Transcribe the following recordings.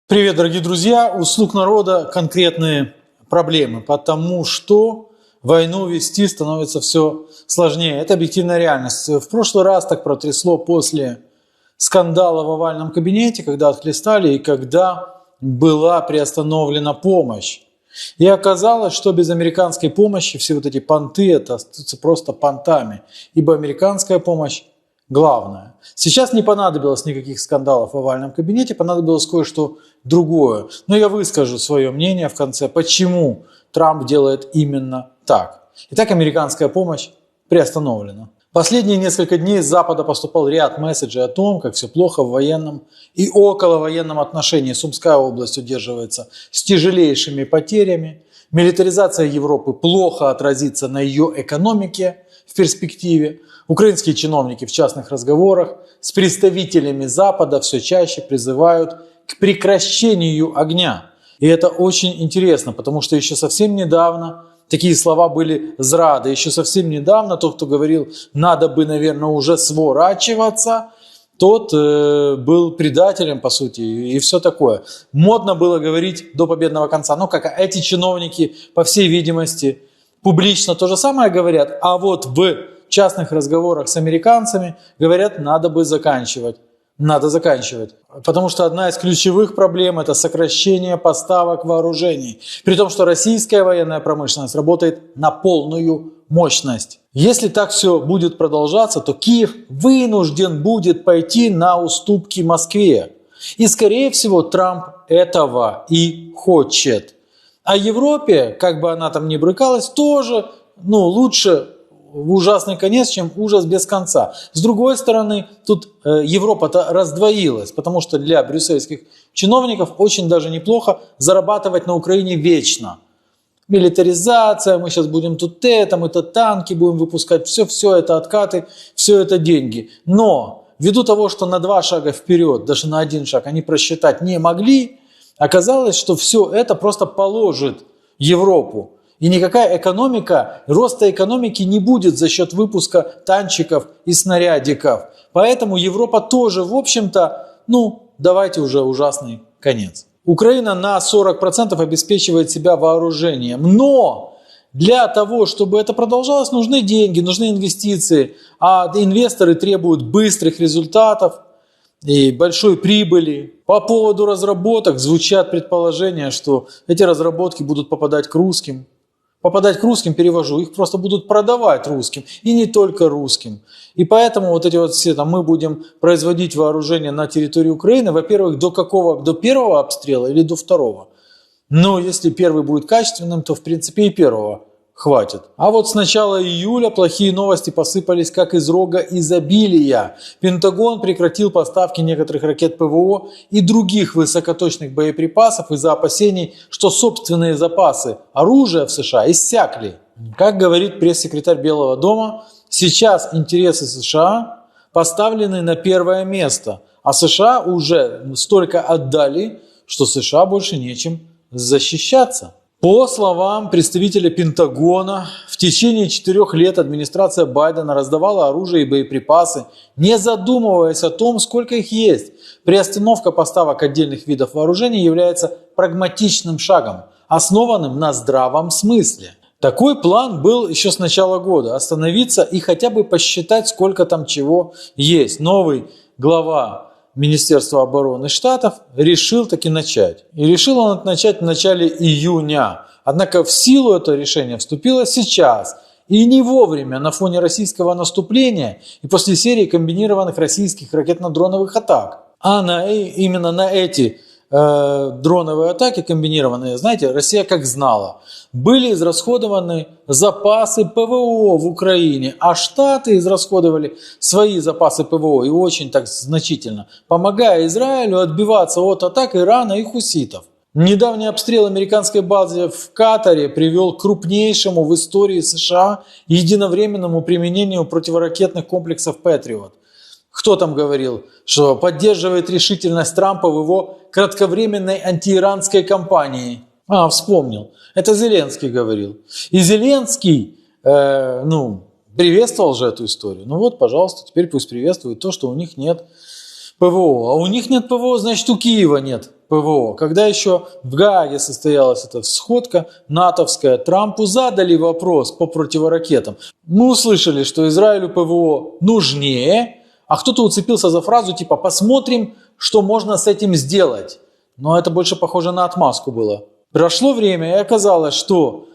Привет, дорогие друзья! У «Слуг народа» конкретные проблемы, потому что войну вести становится все сложнее. Это объективная реальность. В прошлый раз так протрясло после скандала в овальном кабинете, когда отхлестали и когда была приостановлена помощь. И оказалось, что без американской помощи все вот эти понты это остаются просто понтами, ибо американская помощь главное. Сейчас не понадобилось никаких скандалов в овальном кабинете, понадобилось кое-что другое. Но я выскажу свое мнение в конце, почему Трамп делает именно так. Итак, американская помощь приостановлена. Последние несколько дней с Запада поступал ряд месседжей о том, как все плохо в военном и околовоенном отношении. Сумская область удерживается с тяжелейшими потерями. Милитаризация Европы плохо отразится на ее экономике в перспективе. Украинские чиновники в частных разговорах с представителями Запада все чаще призывают к прекращению огня. И это очень интересно, потому что еще совсем недавно такие слова были зрады. Еще совсем недавно тот, кто говорил, надо бы, наверное, уже сворачиваться, тот был предателем, по сути, и все такое. Модно было говорить до победного конца. Но как эти чиновники, по всей видимости, публично то же самое говорят, а вот в частных разговорах с американцами говорят, надо бы заканчивать. Надо заканчивать. Потому что одна из ключевых проблем – это сокращение поставок вооружений. При том, что российская военная промышленность работает на полную мощность. Если так все будет продолжаться, то Киев вынужден будет пойти на уступки Москве. И, скорее всего, Трамп этого и хочет. А Европе, как бы она там ни брыкалась, тоже лучше в ужасный конец, чем ужас без конца. С другой стороны, тут Европа-то раздвоилась, потому что для брюссельских чиновников очень даже неплохо зарабатывать на Украине вечно. Милитаризация, мы сейчас будем тут мы тут танки будем выпускать, все это откаты, все это деньги. Но ввиду того, что на 2 шага вперед, даже на 1 шаг они просчитать не могли, оказалось, что все это просто положит Европу. И никакая экономика, роста экономики не будет за счет выпуска танчиков и снарядиков. Поэтому Европа тоже, в общем-то, давайте уже ужасный конец. Украина на 40% обеспечивает себя вооружением. Но для того, чтобы это продолжалось, нужны деньги, нужны инвестиции. А инвесторы требуют быстрых результатов и большой прибыли. По поводу разработок звучат предположения, что эти разработки будут попадать к русским. Попадать к русским, перевожу, их просто будут продавать русским, и не только русским. И поэтому вот эти вот все, мы будем производить вооружение на территории Украины, во-первых, до первого обстрела или до второго. Но если первый будет качественным, то в принципе и первого хватит. А вот с начала июля плохие новости посыпались как из рога изобилия. Пентагон прекратил поставки некоторых ракет ПВО и других высокоточных боеприпасов из-за опасений, что собственные запасы оружия в США иссякли. Как говорит пресс-секретарь Белого дома, сейчас интересы США поставлены на первое место, а США уже столько отдали, что США больше нечем защищаться. По словам представителя Пентагона, в течение 4 лет администрация Байдена раздавала оружие и боеприпасы, не задумываясь о том, сколько их есть. Приостановка поставок отдельных видов вооружений является прагматичным шагом, основанным на здравом смысле. Такой план был еще с начала года – остановиться и хотя бы посчитать, сколько там чего есть. Новый глава Министерства обороны Штатов решил таки начать. И решил он это начать в начале июня. Однако в силу это решение вступило сейчас. И не вовремя, на фоне российского наступления и после серии комбинированных российских ракетно-дроновых атак. А именно на эти дроновые атаки комбинированные, знаете, Россия как знала. Были израсходованы запасы ПВО в Украине, а Штаты израсходовали свои запасы ПВО и очень так значительно, помогая Израилю отбиваться от атак Ирана и хуситов. Недавний обстрел американской базы в Катаре привел к крупнейшему в истории США единовременному применению противоракетных комплексов «Патриот». Кто там говорил, что поддерживает решительность Трампа в его кратковременной антииранской кампании? Вспомнил. Это Зеленский говорил. И Зеленский, приветствовал же эту историю. Пожалуйста, теперь пусть приветствует то, что у них нет ПВО. А у них нет ПВО, значит у Киева нет ПВО. Когда еще в Гааге состоялась эта сходка натовская, Трампу задали вопрос по противоракетам. Мы услышали, что Израилю ПВО нужнее, а кто-то уцепился за фразу типа «посмотрим, что можно с этим сделать». Но это больше похоже на отмазку было. Прошло время, и оказалось, что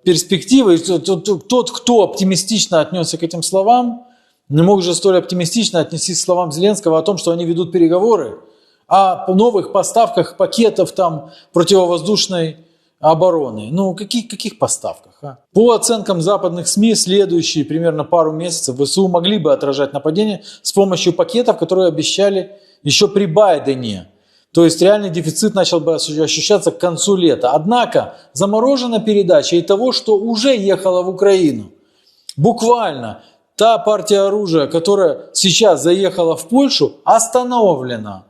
перспективы, тот, кто оптимистично отнесся к этим словам, не мог же столь оптимистично отнестись к словам Зеленского о том, что они ведут переговоры о новых поставках пакетов там противовоздушной обороны. Ну, каких поставках? А? По оценкам западных СМИ, следующие примерно пару месяцев ВСУ могли бы отражать нападения с помощью пакетов, которые обещали еще при Байдене. То есть реальный дефицит начал бы ощущаться к концу лета. Однако заморожена передача и того, что уже ехало в Украину. Буквально та партия оружия, которая сейчас заехала в Польшу, остановлена.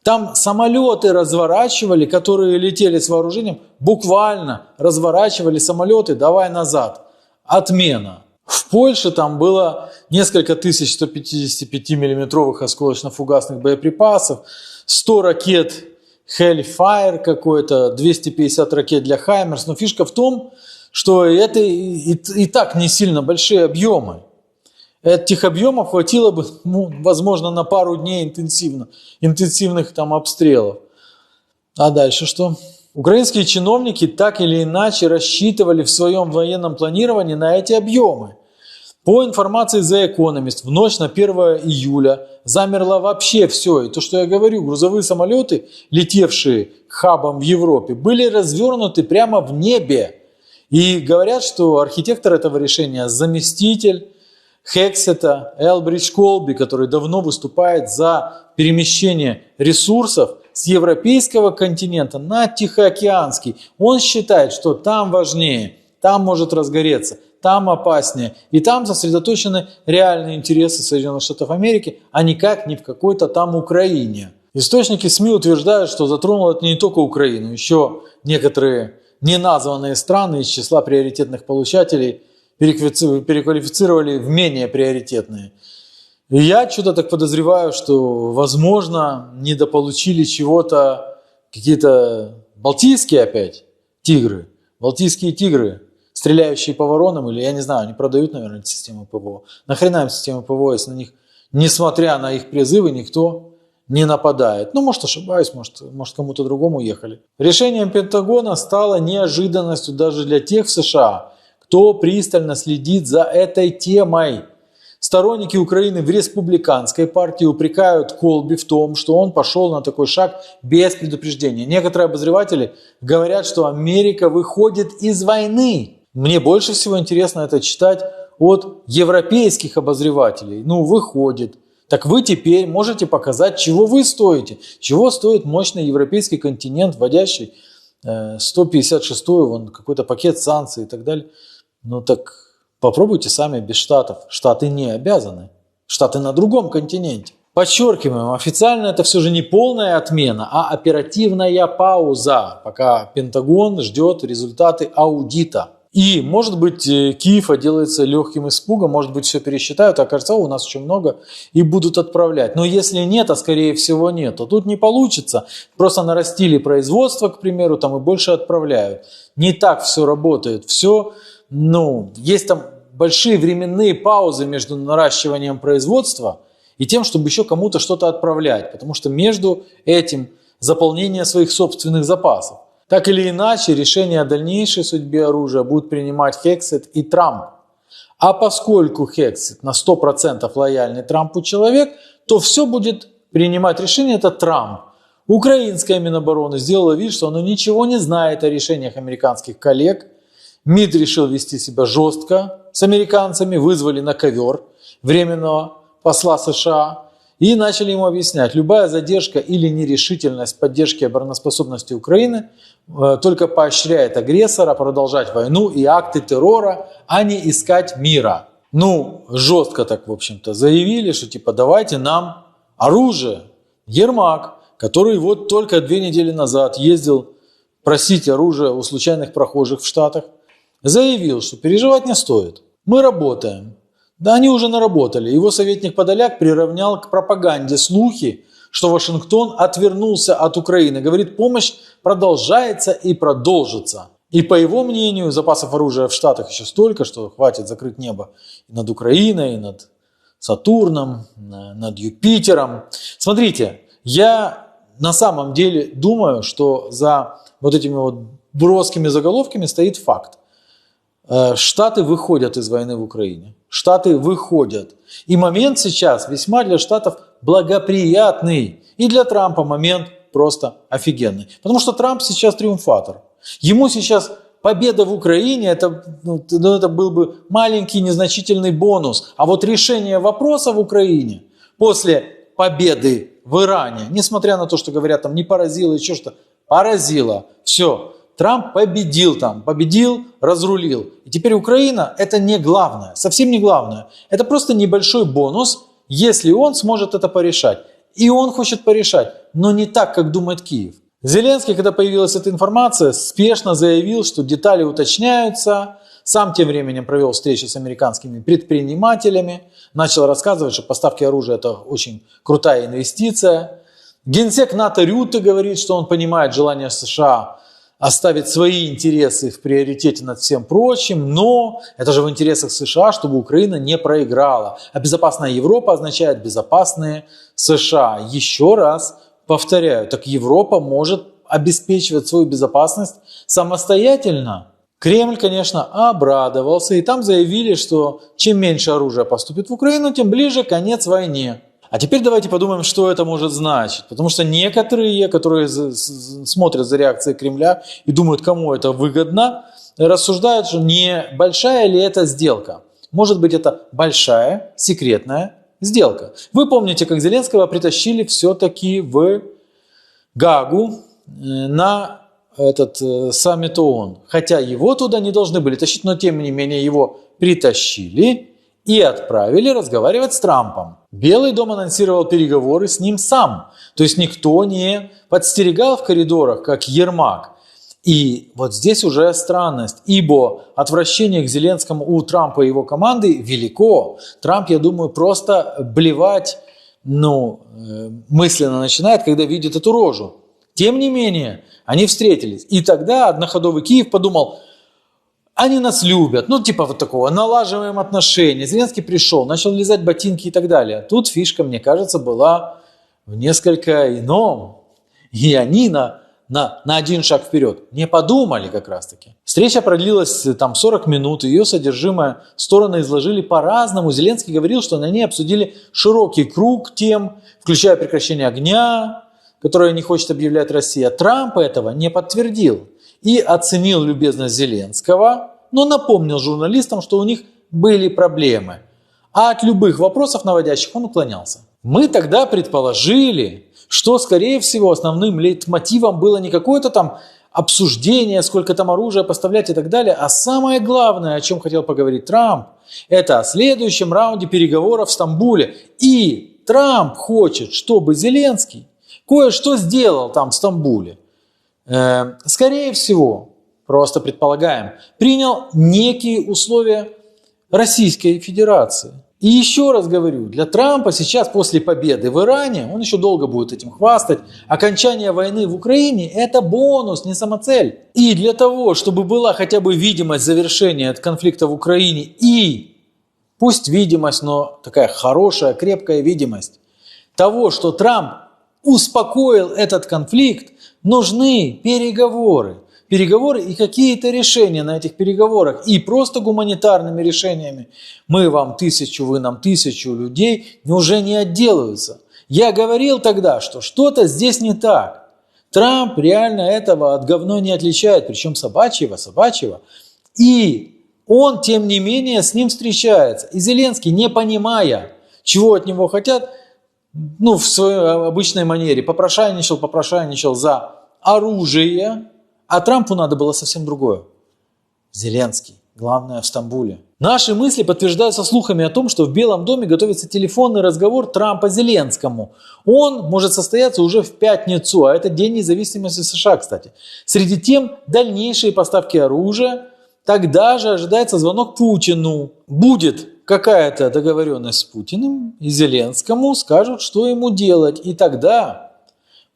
Там самолеты разворачивали, которые летели с вооружением, буквально разворачивали самолеты, давай назад. Отмена. В Польше там было несколько тысяч 155-миллиметровых осколочно-фугасных боеприпасов, 100 ракет Hellfire какой-то, 250 ракет для Хаймерс. Но фишка в том, что это и так не сильно большие объемы. Этих объемов хватило бы, возможно, на пару дней интенсивных там обстрелов. А дальше что? Украинские чиновники так или иначе рассчитывали в своем военном планировании на эти объемы. По информации The Economist, в ночь на 1 июля замерло вообще все. И то, что я говорю, грузовые самолеты, летевшие к хабам в Европе, были развернуты прямо в небе. И говорят, что архитектор этого решения – заместитель Хексета Элбридж Колби, который давно выступает за перемещение ресурсов с европейского континента на Тихоокеанский. Он считает, что там важнее, там может разгореться, там опаснее. И там сосредоточены реальные интересы Соединенных Штатов Америки, а никак не в какой-то там Украине. Источники СМИ утверждают, что затронуло это не только Украину. Еще некоторые неназванные страны из числа приоритетных получателей переквалифицировали в менее приоритетные. И я что-то так подозреваю, что, возможно, недополучили чего-то какие-то балтийские опять тигры, балтийские тигры, стреляющие по воронам, или я не знаю, они продают, наверное, эти системы ПВО. Нахрена им системы ПВО, если на них, несмотря на их призывы, никто не нападает? Ну, может, ошибаюсь, может кому-то другому ехали. Решением Пентагона стало неожиданностью даже для тех в США, кто пристально следит за этой темой. Сторонники Украины в республиканской партии упрекают Колби в том, что он пошел на такой шаг без предупреждения. Некоторые обозреватели говорят, что Америка выходит из войны. Мне больше всего интересно это читать от европейских обозревателей. Ну, выходит. Так вы теперь можете показать, чего вы стоите. Чего стоит мощный европейский континент, вводящий 156-й, вон какой-то пакет санкций и так далее. Ну так попробуйте сами без Штатов. Штаты не обязаны. Штаты на другом континенте. Подчеркиваем, официально это все же не полная отмена, а оперативная пауза, пока Пентагон ждет результаты аудита. И, может быть, Киев отделается легким испугом, может быть, все пересчитают, а окажется, у нас очень много, и будут отправлять. Но если нет, а скорее всего нет, то тут не получится. Просто нарастили производство, к примеру, там и больше отправляют. Не так все работает. Все, есть там большие временные паузы между наращиванием производства и тем, чтобы еще кому-то что-то отправлять. Потому что между этим заполнение своих собственных запасов. Так или иначе, решение о дальнейшей судьбе оружия будут принимать Хексет и Трамп. А поскольку Хексет на 100% лояльный Трампу человек, то все будет принимать решение это Трамп. Украинская Минобороны сделала вид, что оно ничего не знает о решениях американских коллег. МИД решил вести себя жестко с американцами, вызвали на ковер временного посла США. И начали ему объяснять, любая задержка или нерешительность поддержки обороноспособности Украины только поощряет агрессора продолжать войну и акты террора, а не искать мира. Жестко так, в общем-то, заявили, что типа давайте нам оружие. Ермак, который вот только 2 недели назад ездил просить оружие у случайных прохожих в Штатах, заявил, что переживать не стоит. Мы работаем. Да они уже наработали. Его советник Подоляк приравнял к пропаганде слухи что Вашингтон отвернулся от Украины. Говорит, помощь продолжается и продолжится. И по его мнению, запасов оружия в Штатах еще столько, что хватит закрыть небо и над Украиной, и над Сатурном, над Юпитером. Смотрите, я на самом деле думаю, что за вот этими вот броскими заголовками стоит факт. Штаты выходят из войны в Украине. Штаты выходят. И момент сейчас весьма для Штатов благоприятный. И для Трампа момент просто офигенный. Потому что Трамп сейчас триумфатор. Ему сейчас победа в Украине, это был бы маленький незначительный бонус. А вот решение вопроса в Украине после победы в Иране, несмотря на то, что говорят, там не поразило, еще что-то, поразило. Все, Трамп победил там, победил, разрулил. И теперь Украина это не главное, совсем не главное. Это просто небольшой бонус, если он сможет это порешать. И он хочет порешать, но не так, как думает Киев. Зеленский, когда появилась эта информация, спешно заявил, что детали уточняются. Сам тем временем провел встречу с американскими предпринимателями. Начал рассказывать, что поставки оружия это очень крутая инвестиция. Генсек НАТО Рютте говорит, что он понимает желание США оставить свои интересы в приоритете над всем прочим, но это же в интересах США, чтобы Украина не проиграла. А безопасная Европа означает безопасные США. Еще раз повторяю, так Европа может обеспечивать свою безопасность самостоятельно. Кремль, конечно, обрадовался, и там заявили, что чем меньше оружия поступит в Украину, тем ближе конец войне. А теперь давайте подумаем, что это может значить. Потому что некоторые, которые смотрят за реакцией Кремля и думают, кому это выгодно, рассуждают, что не большая ли это сделка. Может быть, это большая, секретная сделка. Вы помните, как Зеленского притащили все-таки в Гаагу на этот саммит ООН. Хотя его туда не должны были тащить, но тем не менее его притащили и отправили разговаривать с Трампом. Белый дом анонсировал переговоры с ним сам. То есть никто не подстерегал в коридорах, как Ермак. И вот здесь уже странность, ибо отвращение к Зеленскому у Трампа и его команды велико. Трамп, я думаю, просто блевать мысленно начинает, когда видит эту рожу. Тем не менее, они встретились. И тогда одноходовый Киев подумал, они нас любят, вот такого, налаживаем отношения. Зеленский пришел, начал лизать ботинки и так далее. Тут фишка, мне кажется, была в несколько ином. И они на один шаг вперед не подумали как раз-таки. Встреча продлилась 40 минут, ее содержимое стороны изложили по-разному. Зеленский говорил, что на ней обсудили широкий круг тем, включая прекращение огня, которое не хочет объявлять Россия. Трамп этого не подтвердил и оценил любезность Зеленского, но напомнил журналистам, что у них были проблемы. А от любых вопросов наводящих он уклонялся. Мы тогда предположили, что, скорее всего, основным лейтмотивом было не какое-то там обсуждение, сколько там оружия поставлять и так далее, а самое главное, о чем хотел поговорить Трамп, это о следующем раунде переговоров в Стамбуле. И Трамп хочет, чтобы Зеленский кое-что сделал там в Стамбуле. Скорее всего, просто предполагаем, принял некие условия Российской Федерации. И еще раз говорю, для Трампа сейчас после победы в Иране, он еще долго будет этим хвастать, окончание войны в Украине – это бонус, не самоцель. И для того, чтобы была хотя бы видимость завершения конфликта в Украине и, пусть видимость, но такая хорошая, крепкая видимость того, что Трамп успокоил этот конфликт, нужны переговоры. Переговоры и какие-то решения на этих переговорах. И просто гуманитарными решениями. Мы вам 1000, вы нам 1000 людей уже не отделаются. Я говорил тогда, что что-то здесь не так. Трамп реально этого от говно не отличает. Причем собачьего. И он, тем не менее, с ним встречается. И Зеленский, не понимая, чего от него хотят, в своей обычной манере, попрошайничал за оружие, а Трампу надо было совсем другое. Зеленский, главное в Стамбуле. Наши мысли подтверждаются слухами о том, что в Белом доме готовится телефонный разговор Трампа Зеленскому. Он может состояться уже в пятницу, а это День независимости США, кстати. Среди тем, дальнейшие поставки оружия. Тогда же ожидается звонок Путину. Будет какая-то договоренность с Путиным, и Зеленскому скажут, что ему делать. И тогда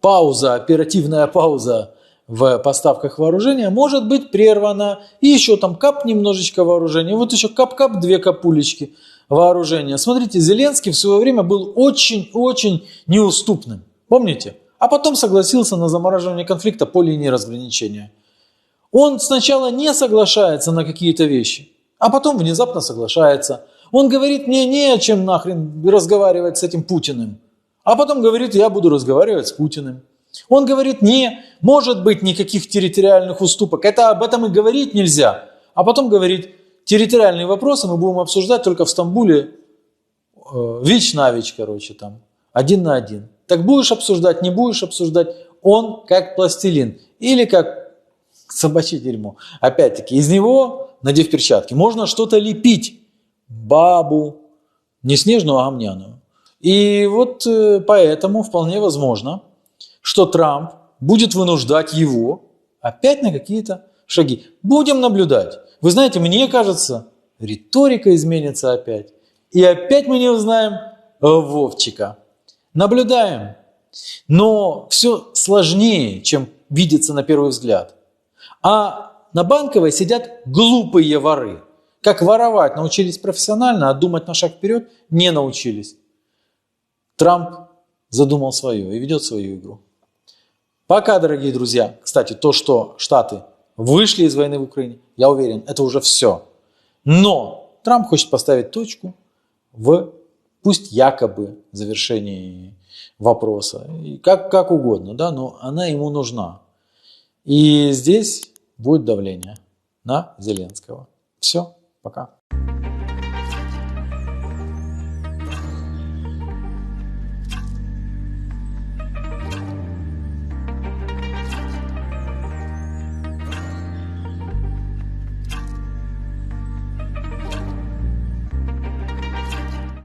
пауза, оперативная пауза в поставках вооружения может быть прервана. И еще там кап немножечко вооружения, вот еще кап-кап, 2 капулечки вооружения. Смотрите, Зеленский в свое время был очень-очень неуступным. Помните? А потом согласился на замораживание конфликта по линии разграничения. Он сначала не соглашается на какие-то вещи, а потом внезапно соглашается. Он говорит, мне не о чем нахрен разговаривать с этим Путиным. А потом говорит, я буду разговаривать с Путиным. Он говорит, не может быть никаких территориальных уступок. Об этом и говорить нельзя. А потом говорит, территориальные вопросы мы будем обсуждать только в Стамбуле вич-навич, короче, там, 1 на 1. Так будешь обсуждать, не будешь обсуждать. Он как пластилин. Или как собачье дерьмо. Опять-таки, из него, надев перчатки, можно что-то лепить. Бабу, не снежную, а гамняную. И вот поэтому вполне возможно, что Трамп будет вынуждать его опять на какие-то шаги. Будем наблюдать. Вы знаете, мне кажется, риторика изменится опять. И опять мы не узнаем Вовчика. Наблюдаем. Но все сложнее, чем видится на первый взгляд. А на Банковой сидят глупые воры. Как воровать научились профессионально, а думать на шаг вперед не научились. Трамп задумал свое и ведет свою игру. Пока, дорогие друзья. Кстати, то, что Штаты вышли из войны в Украине, я уверен, это уже все. Но Трамп хочет поставить точку в, пусть якобы, завершении вопроса. И как угодно, да, но она ему нужна. И здесь будет давление на Зеленского. Все, пока.